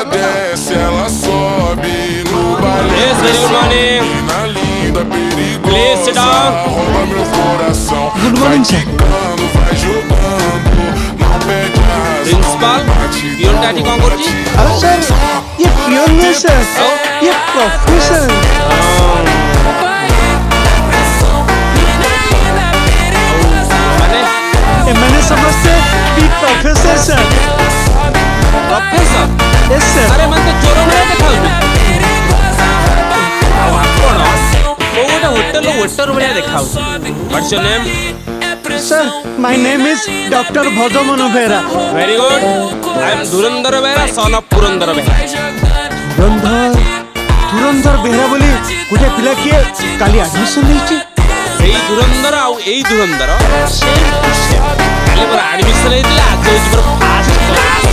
desce, ela sobe no baile. Yes, very good morning. Menina linda, Please sit perigosa, down. rouba meu coração. Good Vai morning, sir. quicando, vai jogando, não perde asa. Principal, pion daddy कौन करती? Sir ये peon नहीं sir ये professor माने मैंने समझते कि professor sir professor yes sir अरे मन तो चोरों में देखा हूँ अब कौन हो वो होटल बढ़िया देखा हूँ What's your name? Sir my name is doctor Bhajmanu Behera Very good. I am Dhurandhar Behera, son of Purandar Behera. धुरंधर बेहरा बोली गोटे पिला किए काली एडमिशन लेछि ଏଇ ଧୁରନ୍ଧର ଆଉ ଏଇ ଧୁରନ୍ଧର ସେମ୍ ଟୁ ସେମ୍ କାଲି ମୋର ଆଡମିସନ ହେଇଥିଲା ଆଜି ହଉଛି ମୋର ଫାର୍ଷ୍ଟ କ୍ଲାସ୍